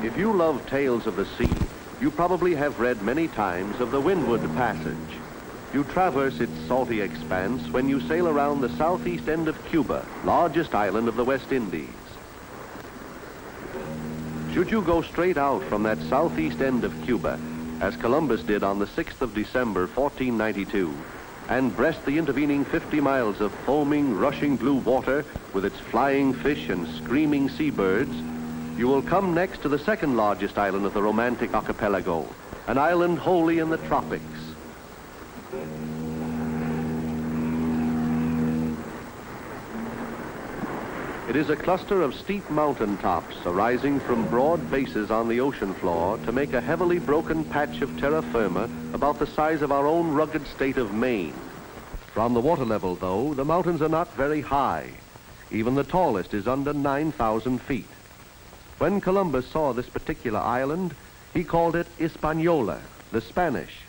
If you love tales of the sea, you probably have read many times of the Windward Passage. You traverse its salty expanse when you sail around the southeast end of Cuba, largest island of the West Indies. Should you go straight out from that southeast end of Cuba, as Columbus did on the 6th of December, 1492, and breast the intervening 50 miles of foaming, rushing blue water with its flying fish and screaming seabirds, you will come next to the second largest island of the romantic archipelago, an island wholly in the tropics. It is a cluster of steep mountain tops arising from broad bases on the ocean floor to make a heavily broken patch of terra firma about the size of our own rugged state of Maine. From the water level, though, the mountains are not very high. Even the tallest is under 9,000 feet. When Columbus saw this particular island, he called it Hispagnola, the Spanish.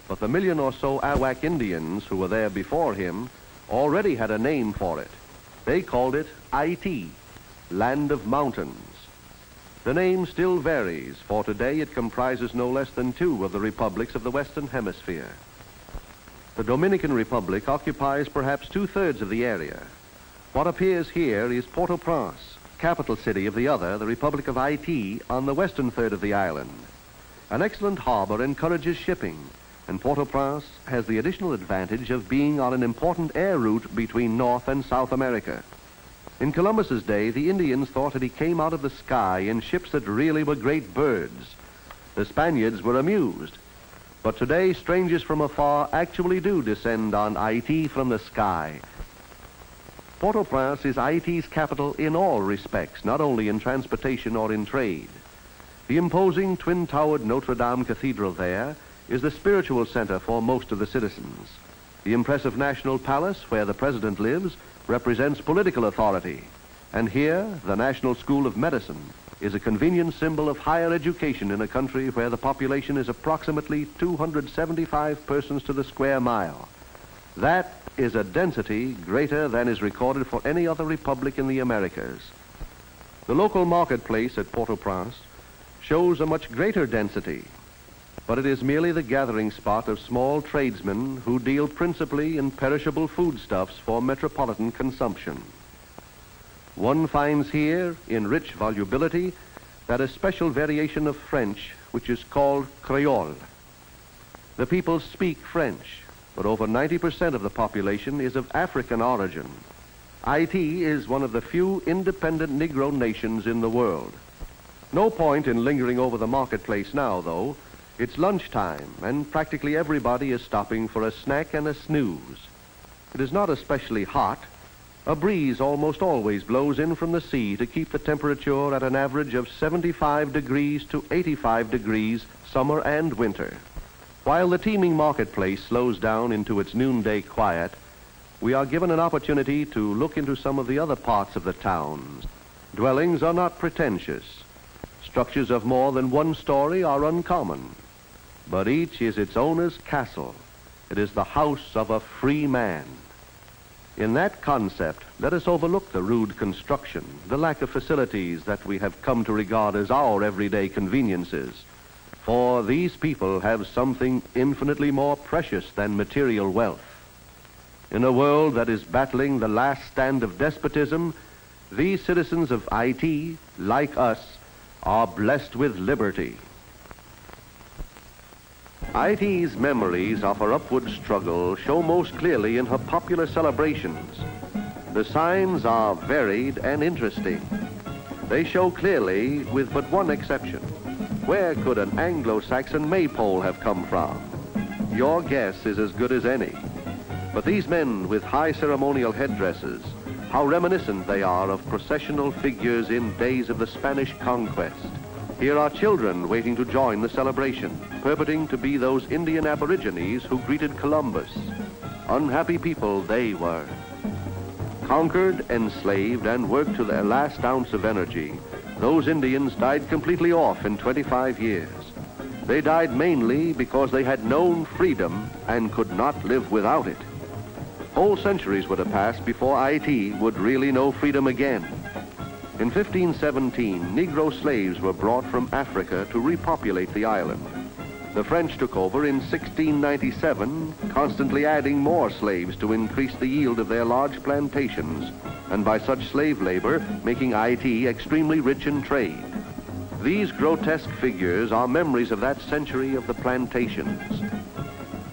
But the million or so Arawak Indians who were there before him already had a name for it. They called it Haiti, land of mountains. The name still varies, for today it comprises no less than 2 of the republics of the Western Hemisphere. The Dominican Republic occupies perhaps 2/3 of the area. What appears here is Port-au-Prince, capital city of the other, the Republic of Haiti, on the western third of the island. An excellent harbor encourages shipping, and Port-au-Prince has the additional advantage of being on an important air route between North and South America. In Columbus's day, the Indians thought that he came out of the sky in ships that really were great birds. The Spaniards were amused. But today, strangers from afar actually do descend on Haiti from the sky. Port-au-Prince is Haiti's capital in all respects, not only in transportation or in trade. The imposing twin-towered Notre Dame Cathedral there is the spiritual center for most of the citizens. The impressive National Palace, where the president lives, represents political authority. And here, the National School of Medicine is a convenient symbol of higher education in a country where the population is approximately 275 persons to the square mile. That is a density greater than is recorded for any other republic in the Americas. The local marketplace at Port-au-Prince shows a much greater density, but it is merely the gathering spot of small tradesmen who deal principally in perishable foodstuffs for metropolitan consumption. One finds here, in rich volubility, that especial variation of French which is called Creole. The people speak French, but over 90% of the population is of African origin. Haiti is one of the few independent Negro nations in the world. No point in lingering over the marketplace now, though. It's lunchtime, and practically everybody is stopping for a snack and a snooze. It is not especially hot. A breeze almost always blows in from the sea to keep the temperature at an average of 75 degrees to 85 degrees, summer and winter. While the teeming marketplace slows down into its noonday quiet, we are given an opportunity to look into some of the other parts of the towns. Dwellings are not pretentious. Structures of more than one story are uncommon, but each is its owner's castle. It is the house of a free man. In that concept, let us overlook the rude construction, the lack of facilities that we have come to regard as our everyday conveniences. For these people have something infinitely more precious than material wealth. In a world that is battling the last stand of despotism, these citizens of Haiti, like us, are blessed with liberty. Haiti's memories of her upward struggle show most clearly in her popular celebrations. The signs are varied and interesting. They show clearly, with but one exception. Where could an Anglo-Saxon maypole have come from? Your guess is as good as any. But these men with high ceremonial headdresses, how reminiscent they are of processional figures in days of the Spanish conquest. Here are children waiting to join the celebration, purporting to be those Indian aborigines who greeted Columbus. Unhappy people they were. Conquered, enslaved, and worked to their last ounce of energy, those Indians died completely off in 25 years. They died mainly because they had known freedom and could not live without it. Whole centuries were to pass before Haiti would really know freedom again. In 1517, Negro slaves were brought from Africa to repopulate the island. The French took over in 1697, constantly adding more slaves to increase the yield of their large plantations, and by such slave labor, making Haiti extremely rich in trade. These grotesque figures are memories of that century of the plantations.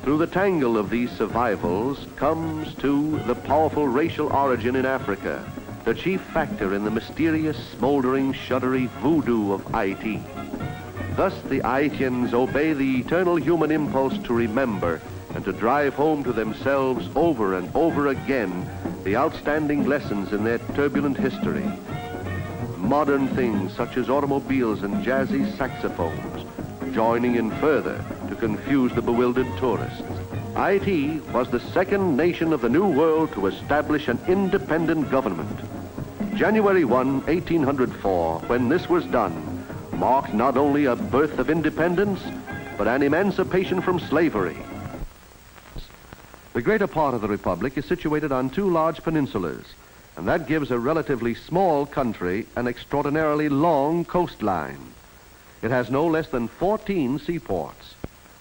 Through the tangle of these survivals comes, too, the powerful racial origin in Africa, the chief factor in the mysterious, smoldering, shuddery voodoo of Haiti. Thus the Haitians obey the eternal human impulse to remember and to drive home to themselves over and over again the outstanding lessons in their turbulent history. Modern things such as automobiles and jazzy saxophones joining in further to confuse the bewildered tourists. Haiti was the second nation of the New World to establish an independent government. January 1, 1804, when this was done, marked not only a birth of independence, but an emancipation from slavery. The greater part of the Republic is situated on two large peninsulas, and that gives a relatively small country an extraordinarily long coastline. It has no less than 14 seaports.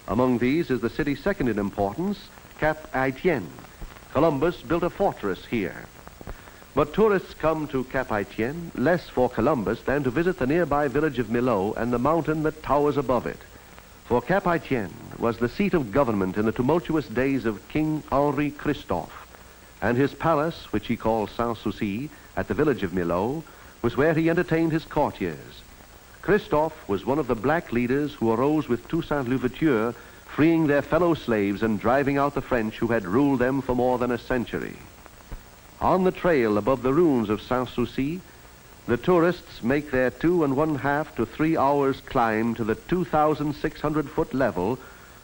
Among these is the city second in importance, Cap Haitien. Columbus built a fortress here. But tourists come to Cap Haitien less for Columbus than to visit the nearby village of Millau and the mountain that towers above it. For Cap Haitien was the seat of government in the tumultuous days of King Henri Christophe, and his palace, which he called Sans-Souci, at the village of Millau, was where he entertained his courtiers. Christophe was one of the black leaders who arose with Toussaint Louverture, freeing their fellow slaves and driving out the French who had ruled them for more than a century. On the trail above the ruins of Sans-Souci, the tourists make their 2½ to 3 hours climb to the 2,600-foot level,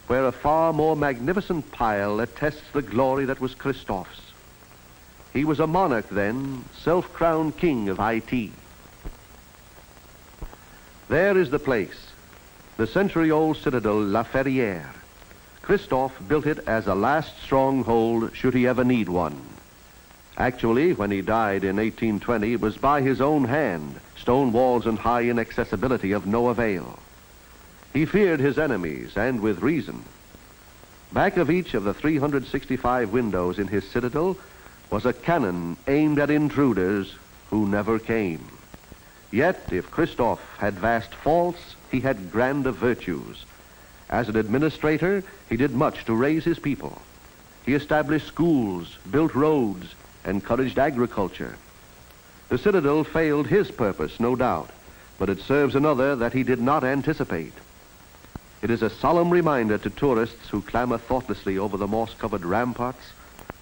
where a far more magnificent pile attests the glory that was Christophe's. He was a monarch then, self-crowned king of Haiti. There is the place, the century-old citadel La Ferrière. Christophe built it as a last stronghold should he ever need one. Actually, when he died in 1820, it was by his own hand, stone walls and high inaccessibility of no avail. He feared his enemies, and with reason. Back of each of the 365 windows in his citadel was a cannon aimed at intruders who never came. Yet, if Christophe had vast faults, he had grander virtues. As an administrator, he did much to raise his people. He established schools, built roads, encouraged agriculture. The citadel failed his purpose, no doubt, but it serves another that he did not anticipate. It is a solemn reminder to tourists who clamber thoughtlessly over the moss-covered ramparts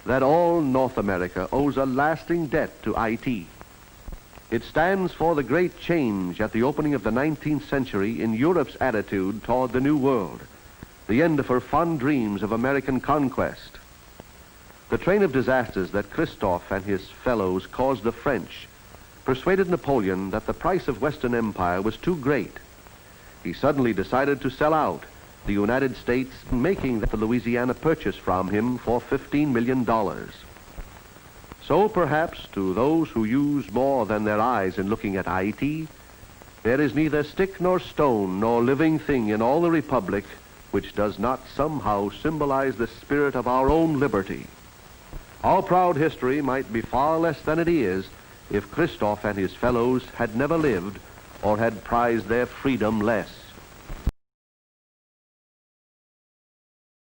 that all North America owes a lasting debt to Haiti. It stands for the great change at the opening of the 19th century in Europe's attitude toward the New World, the end of her fond dreams of American conquest. The train of disasters that Christophe and his fellows caused the French persuaded Napoleon that the price of Western Empire was too great. He suddenly decided to sell out, the United States making the Louisiana Purchase from him for $15 million. So perhaps to those who use more than their eyes in looking at Haiti, there is neither stick nor stone nor living thing in all the Republic which does not somehow symbolize the spirit of our own liberty. Our proud history might be far less than it is if Christophe and his fellows had never lived or had prized their freedom less.